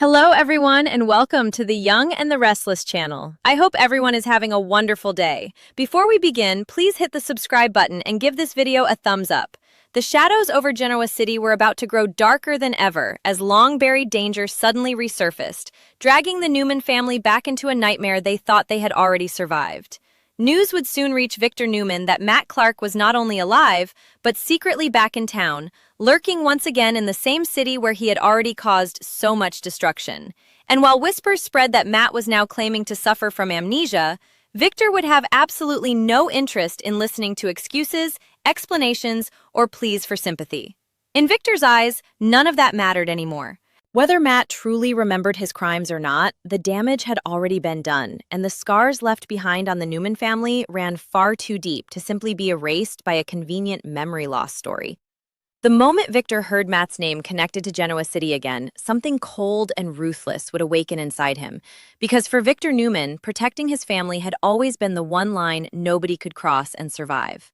Hello, everyone, and welcome to the Young and the Restless channel. I hope everyone is having a wonderful day. Before we begin, please hit the subscribe button and give this video a thumbs up. The shadows over Genoa City were about to grow darker than ever as long-buried danger suddenly resurfaced, dragging the Newman family back into a nightmare they thought they had already survived. News would soon reach Victor Newman that Matt Clark was not only alive, but secretly back in town, lurking once again in the same city where he had already caused so much destruction. And while whispers spread that Matt was now claiming to suffer from amnesia, Victor would have absolutely no interest in listening to excuses, explanations, or pleas for sympathy. In Victor's eyes, none of that mattered anymore. Whether Matt truly remembered his crimes or not, the damage had already been done, and the scars left behind on the Newman family ran far too deep to simply be erased by a convenient memory loss story. The moment Victor heard Matt's name connected to Genoa City again, something cold and ruthless would awaken inside him. Because for Victor Newman, protecting his family had always been the one line nobody could cross and survive.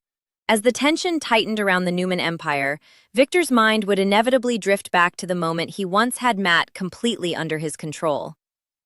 As the tension tightened around the Newman empire, Victor's mind would inevitably drift back to the moment he once had Matt completely under his control.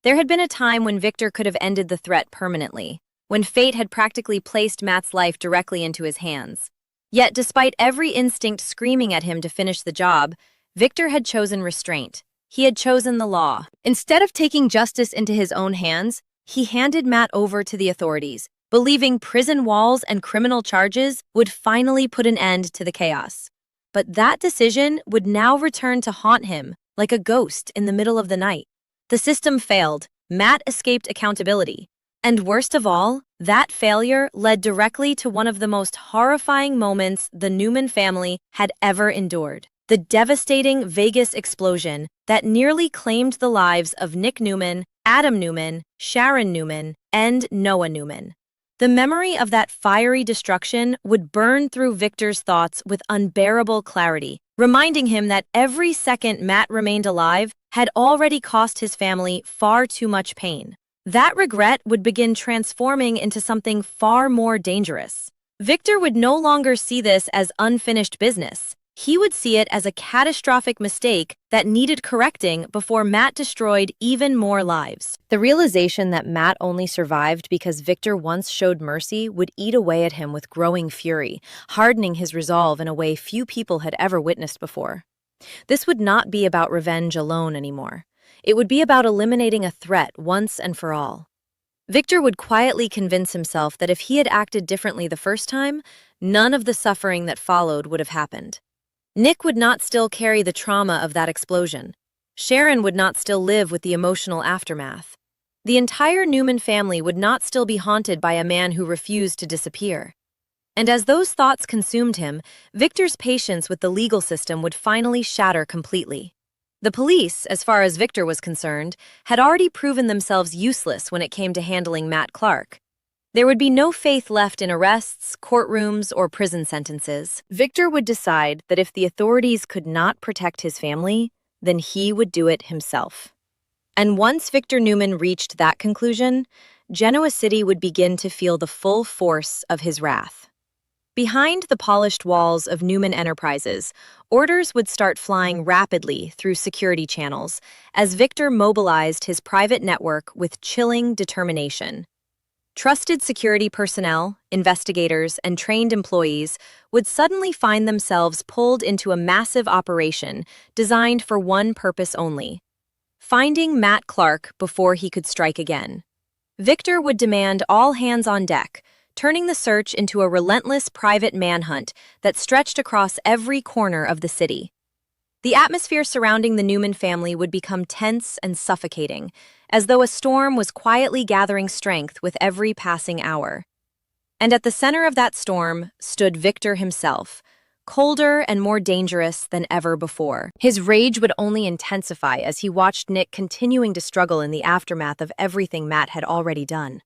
There had been a time when Victor could have ended the threat permanently, when fate had practically placed Matt's life directly into his hands. Yet, despite every instinct screaming at him to finish the job, Victor had chosen restraint. He had chosen the law. Instead of taking justice into his own hands, he handed Matt over to the authorities, believing prison walls and criminal charges would finally put an end to the chaos. But that decision would now return to haunt him like a ghost in the middle of the night. The system failed. Matt escaped accountability. And worst of all, that failure led directly to one of the most horrifying moments the Newman family had ever endured. The devastating Vegas explosion that nearly claimed the lives of Nick Newman, Adam Newman, Sharon Newman, and Noah Newman. The memory of that fiery destruction would burn through Victor's thoughts with unbearable clarity, reminding him that every second Matt remained alive had already cost his family far too much pain. That regret would begin transforming into something far more dangerous. Victor would no longer see this as unfinished business. He would see it as a catastrophic mistake that needed correcting before Matt destroyed even more lives. The realization that Matt only survived because Victor once showed mercy would eat away at him with growing fury, hardening his resolve in a way few people had ever witnessed before. This would not be about revenge alone anymore. It would be about eliminating a threat once and for all. Victor would quietly convince himself that if he had acted differently the first time, none of the suffering that followed would have happened. Nick would not still carry the trauma of that explosion. Sharon would not still live with the emotional aftermath. The entire Newman family would not still be haunted by a man who refused to disappear. And as those thoughts consumed him, Victor's patience with the legal system would finally shatter completely. The police, as far as Victor was concerned, had already proven themselves useless when it came to handling Matt Clark. There would be no faith left in arrests, courtrooms, or prison sentences. Victor would decide that if the authorities could not protect his family, then he would do it himself. And once Victor Newman reached that conclusion, Genoa City would begin to feel the full force of his wrath. Behind the polished walls of Newman Enterprises, orders would start flying rapidly through security channels as Victor mobilized his private network with chilling determination. Trusted security personnel, investigators, and trained employees would suddenly find themselves pulled into a massive operation designed for one purpose only: finding Matt Clark before he could strike again. Victor would demand all hands on deck, turning the search into a relentless private manhunt that stretched across every corner of the city. The atmosphere surrounding the Newman family would become tense and suffocating, as though a storm was quietly gathering strength with every passing hour. And at the center of that storm stood Victor himself, colder and more dangerous than ever before. His rage would only intensify as he watched Nick continuing to struggle in the aftermath of everything Matt had already done.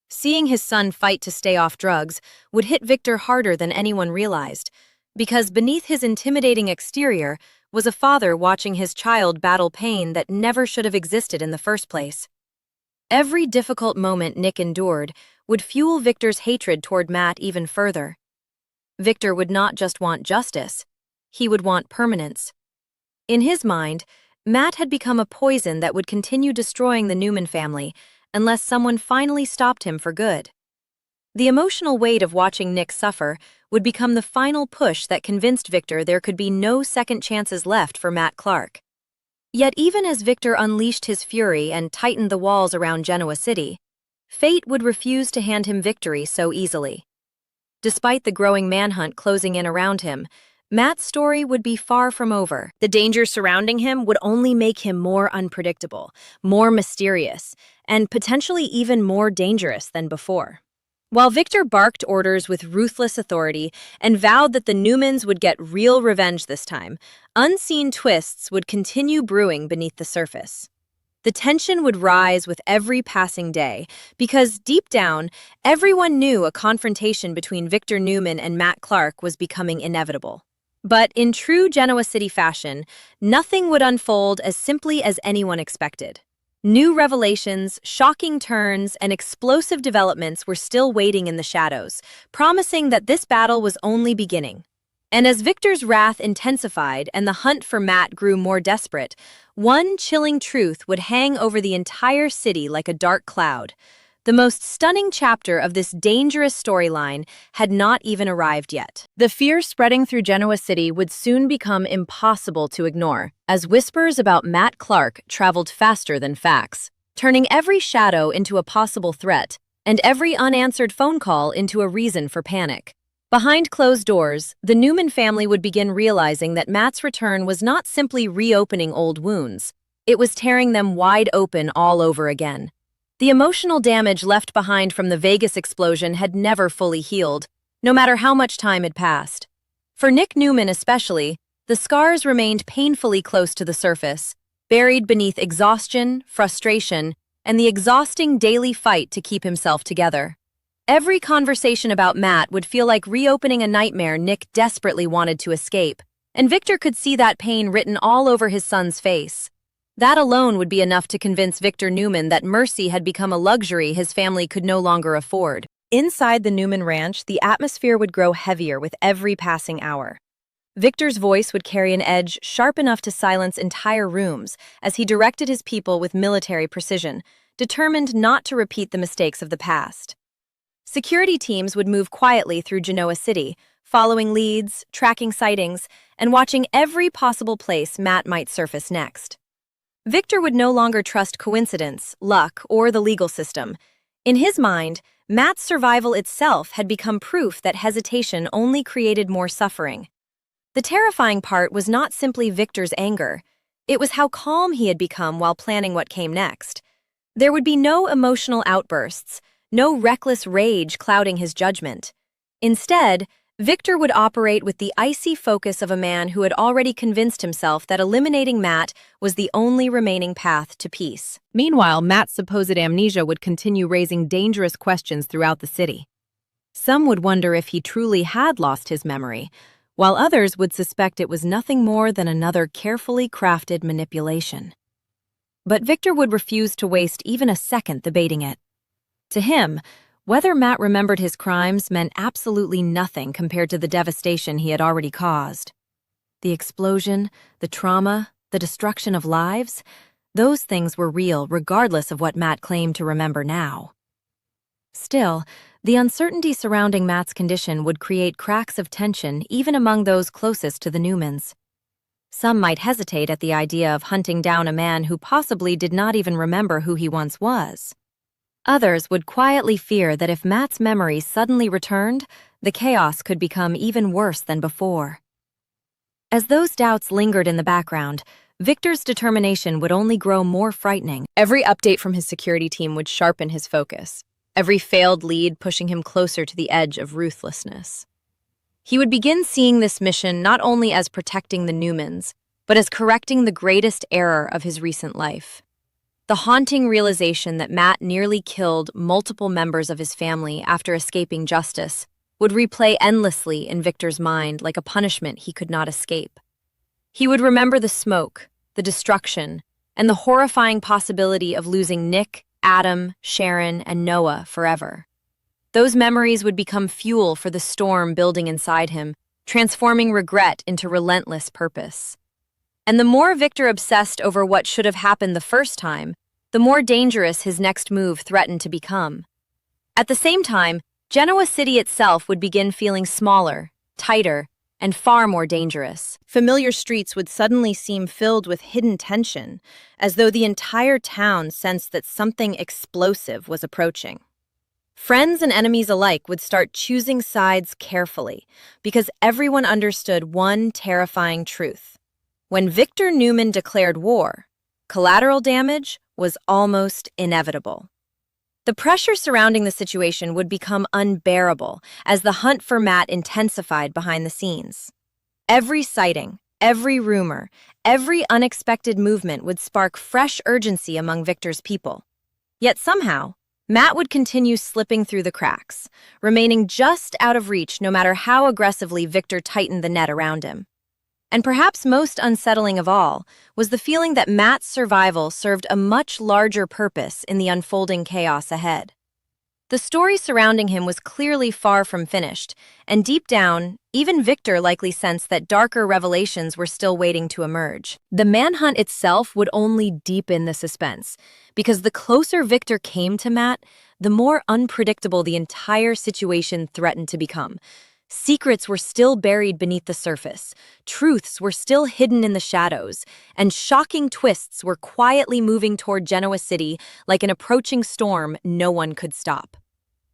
Seeing his son fight to stay off drugs would hit Victor harder than anyone realized, because beneath his intimidating exterior was a father watching his child battle pain that never should have existed in the first place. Every difficult moment Nick endured would fuel Victor's hatred toward Matt even further. Victor would not just want justice, he would want permanence. In his mind, Matt had become a poison that would continue destroying the Newman family unless someone finally stopped him for good. The emotional weight of watching Nick suffer would become the final push that convinced Victor there could be no second chances left for Matt Clark. Yet even as Victor unleashed his fury and tightened the walls around Genoa City, fate would refuse to hand him victory so easily. Despite the growing manhunt closing in around him, Matt's story would be far from over. The danger surrounding him would only make him more unpredictable, more mysterious, and potentially even more dangerous than before. While Victor barked orders with ruthless authority and vowed that the Newmans would get real revenge this time, unseen twists would continue brewing beneath the surface. The tension would rise with every passing day because, deep down, everyone knew a confrontation between Victor Newman and Matt Clark was becoming inevitable. But in true Genoa City fashion, nothing would unfold as simply as anyone expected. New revelations, shocking turns, and explosive developments were still waiting in the shadows, promising that this battle was only beginning. And as Victor's wrath intensified and the hunt for Matt grew more desperate, one chilling truth would hang over the entire city like a dark cloud. The most stunning chapter of this dangerous storyline had not even arrived yet. The fear spreading through Genoa City would soon become impossible to ignore, as whispers about Matt Clark traveled faster than facts, turning every shadow into a possible threat and every unanswered phone call into a reason for panic. Behind closed doors, the Newman family would begin realizing that Matt's return was not simply reopening old wounds. It was tearing them wide open all over again. The emotional damage left behind from the Vegas explosion had never fully healed, no matter how much time had passed. For Nick Newman especially, the scars remained painfully close to the surface, buried beneath exhaustion, frustration, and the exhausting daily fight to keep himself together. Every conversation about Matt would feel like reopening a nightmare Nick desperately wanted to escape, and Victor could see that pain written all over his son's face. That alone would be enough to convince Victor Newman that mercy had become a luxury his family could no longer afford. Inside the Newman ranch, the atmosphere would grow heavier with every passing hour. Victor's voice would carry an edge sharp enough to silence entire rooms as he directed his people with military precision, determined not to repeat the mistakes of the past. Security teams would move quietly through Genoa City, following leads, tracking sightings, and watching every possible place Matt might surface next. Victor would no longer trust coincidence, luck, or the legal system. In his mind, Matt's survival itself had become proof that hesitation only created more suffering. The terrifying part was not simply Victor's anger. It was how calm he had become while planning what came next. There would be no emotional outbursts, no reckless rage clouding his judgment. Instead, Victor would operate with the icy focus of a man who had already convinced himself that eliminating Matt was the only remaining path to peace. Meanwhile, Matt's supposed amnesia would continue raising dangerous questions throughout the city. Some would wonder if he truly had lost his memory, while others would suspect it was nothing more than another carefully crafted manipulation. But Victor would refuse to waste even a second debating it. To him, whether Matt remembered his crimes meant absolutely nothing compared to the devastation he had already caused. The explosion, the trauma, the destruction of lives, those things were real regardless of what Matt claimed to remember now. Still, the uncertainty surrounding Matt's condition would create cracks of tension even among those closest to the Newmans. Some might hesitate at the idea of hunting down a man who possibly did not even remember who he once was. Others would quietly fear that if Matt's memory suddenly returned, the chaos could become even worse than before. As those doubts lingered in the background, Victor's determination would only grow more frightening. Every update from his security team would sharpen his focus, every failed lead pushing him closer to the edge of ruthlessness. He would begin seeing this mission not only as protecting the Newmans, but as correcting the greatest error of his recent life. The haunting realization that Matt nearly killed multiple members of his family after escaping justice would replay endlessly in Victor's mind like a punishment he could not escape. He would remember the smoke, the destruction, and the horrifying possibility of losing Nick, Adam, Sharon, and Noah forever. Those memories would become fuel for the storm building inside him, transforming regret into relentless purpose. And the more Victor obsessed over what should have happened the first time, the more dangerous his next move threatened to become. At the same time, Genoa City itself would begin feeling smaller, tighter, and far more dangerous. Familiar streets would suddenly seem filled with hidden tension, as though the entire town sensed that something explosive was approaching. Friends and enemies alike would start choosing sides carefully, because everyone understood one terrifying truth. When Victor Newman declared war, collateral damage was almost inevitable. The pressure surrounding the situation would become unbearable as the hunt for Matt intensified behind the scenes. Every sighting, every rumor, every unexpected movement would spark fresh urgency among Victor's people. Yet somehow, Matt would continue slipping through the cracks, remaining just out of reach no matter how aggressively Victor tightened the net around him. And perhaps most unsettling of all was the feeling that Matt's survival served a much larger purpose in the unfolding chaos ahead. The story surrounding him was clearly far from finished, and deep down, even Victor likely sensed that darker revelations were still waiting to emerge. The manhunt itself would only deepen the suspense, because the closer Victor came to Matt, the more unpredictable the entire situation threatened to become. Secrets were still buried beneath the surface, truths were still hidden in the shadows, and shocking twists were quietly moving toward Genoa City like an approaching storm no one could stop.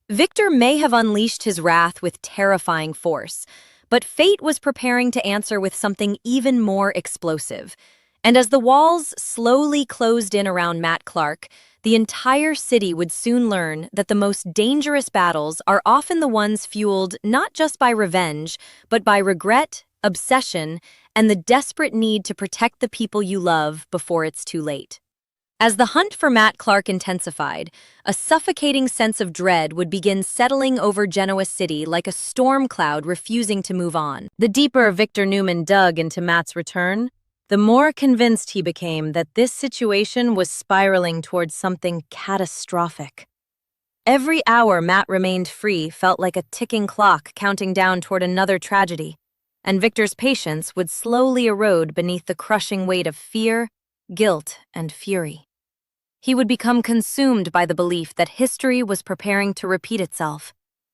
Victor may have unleashed his wrath with terrifying force, but fate was preparing to answer with something even more explosive. And as the walls slowly closed in around Matt Clark, the entire city would soon learn that the most dangerous battles are often the ones fueled not just by revenge, but by regret, obsession, and the desperate need to protect the people you love before it's too late. As the hunt for Matt Clark intensified, a suffocating sense of dread would begin settling over Genoa City like a storm cloud refusing to move on. The deeper Victor Newman dug into Matt's return, the more convinced he became that this situation was spiraling towards something catastrophic. Every hour Matt remained free felt like a ticking clock counting down toward another tragedy, and Victor's patience would slowly erode beneath the crushing weight of fear, guilt, and fury. He would become consumed by the belief that history was preparing to repeat itself,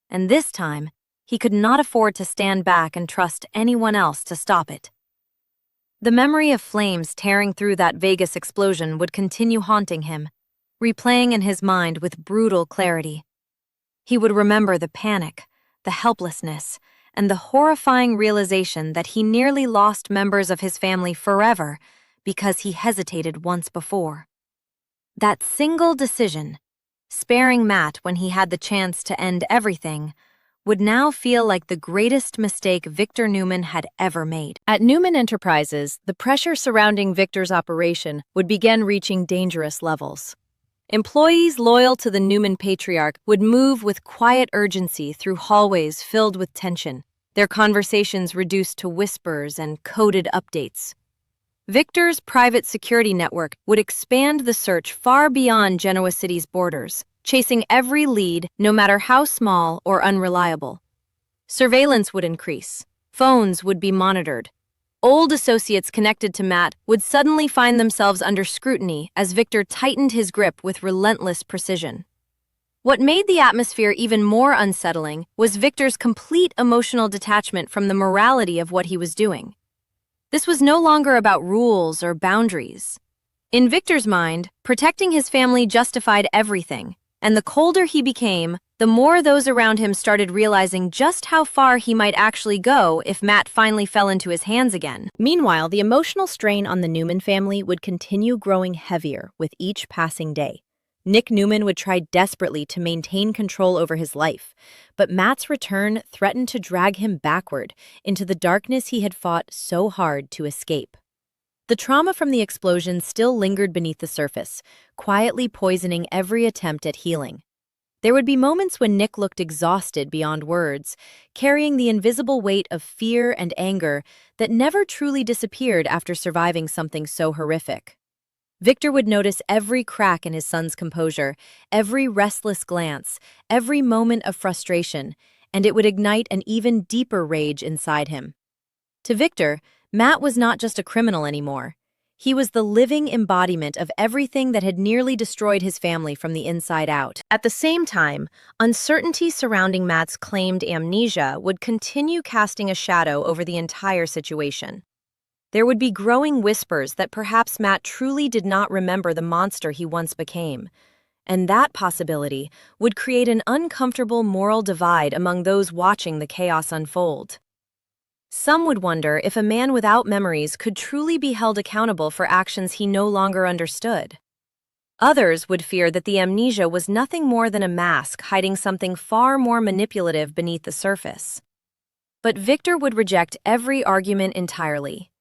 and this time, he could not afford to stand back and trust anyone else to stop it. The memory of flames tearing through that Vegas explosion would continue haunting him, replaying in his mind with brutal clarity. He would remember the panic, the helplessness, and the horrifying realization that he nearly lost members of his family forever because he hesitated once before. That single decision, sparing Matt when he had the chance to end everything, would now feel like the greatest mistake Victor Newman had ever made. At Newman Enterprises, the pressure surrounding Victor's operation would begin reaching dangerous levels. Employees loyal to the Newman patriarch would move with quiet urgency through hallways filled with tension, their conversations reduced to whispers and coded updates. Victor's private security network would expand the search far beyond Genoa City's borders, chasing every lead, no matter how small or unreliable. Surveillance would increase. Phones would be monitored. Old associates connected to Matt would suddenly find themselves under scrutiny as Victor tightened his grip with relentless precision. What made the atmosphere even more unsettling was Victor's complete emotional detachment from the morality of what he was doing. This was no longer about rules or boundaries. In Victor's mind, protecting his family justified everything, and the colder he became, the more those around him started realizing just how far he might actually go if Matt finally fell into his hands again. Meanwhile, the emotional strain on the Newman family would continue growing heavier with each passing day. Nick Newman would try desperately to maintain control over his life, but Matt's return threatened to drag him backward into the darkness he had fought so hard to escape. The trauma from the explosion still lingered beneath the surface, quietly poisoning every attempt at healing. There would be moments when Nick looked exhausted beyond words, carrying the invisible weight of fear and anger that never truly disappeared after surviving something so horrific. Victor would notice every crack in his son's composure, every restless glance, every moment of frustration, and it would ignite an even deeper rage inside him. To Victor, Matt was not just a criminal anymore. He was the living embodiment of everything that had nearly destroyed his family from the inside out. At the same time, uncertainty surrounding Matt's claimed amnesia would continue casting a shadow over the entire situation. There would be growing whispers that perhaps Matt truly did not remember the monster he once became. And that possibility would create an uncomfortable moral divide among those watching the chaos unfold. Some would wonder if a man without memories could truly be held accountable for actions he no longer understood. Others would fear that the amnesia was nothing more than a mask hiding something far more manipulative beneath the surface. But Victor would reject every argument entirely.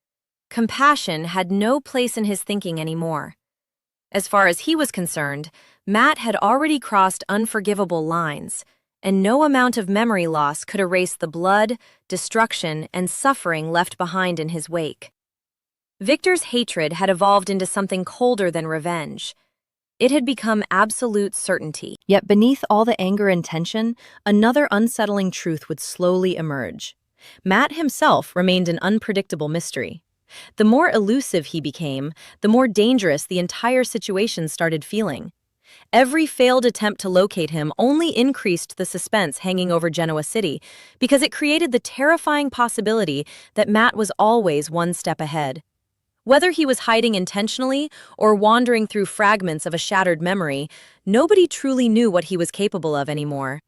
Compassion had no place in his thinking anymore. As far as he was concerned, Matt had already crossed unforgivable lines, and no amount of memory loss could erase the blood, destruction, and suffering left behind in his wake. Victor's hatred had evolved into something colder than revenge. It had become absolute certainty. Yet beneath all the anger and tension, another unsettling truth would slowly emerge. Matt himself remained an unpredictable mystery. The more elusive he became, the more dangerous the entire situation started feeling. Every failed attempt to locate him only increased the suspense hanging over Genoa City because it created the terrifying possibility that Matt was always one step ahead. Whether he was hiding intentionally or wandering through fragments of a shattered memory, nobody truly knew what he was capable of anymore.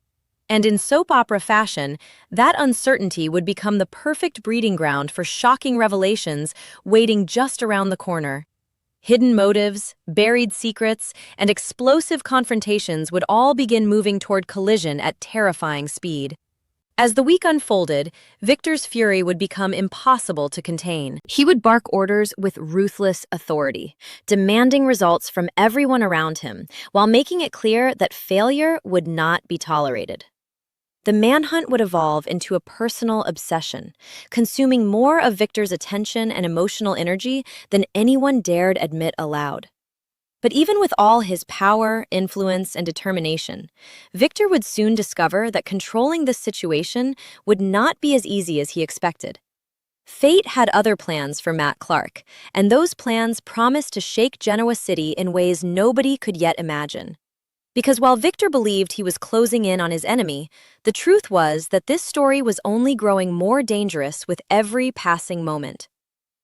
And in soap opera fashion, that uncertainty would become the perfect breeding ground for shocking revelations waiting just around the corner. Hidden motives, buried secrets, and explosive confrontations would all begin moving toward collision at terrifying speed. As the week unfolded, Victor's fury would become impossible to contain. He would bark orders with ruthless authority, demanding results from everyone around him, while making it clear that failure would not be tolerated. The manhunt would evolve into a personal obsession, consuming more of Victor's attention and emotional energy than anyone dared admit aloud. But even with all his power, influence, and determination, Victor would soon discover that controlling this situation would not be as easy as he expected. Fate had other plans for Matt Clark, and those plans promised to shake Genoa City in ways nobody could yet imagine. Because while Victor believed he was closing in on his enemy, the truth was that this story was only growing more dangerous with every passing moment.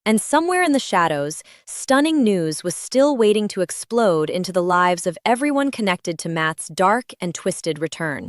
And somewhere in the shadows, stunning news was still waiting to explode into the lives of everyone connected to Matt's dark and twisted return.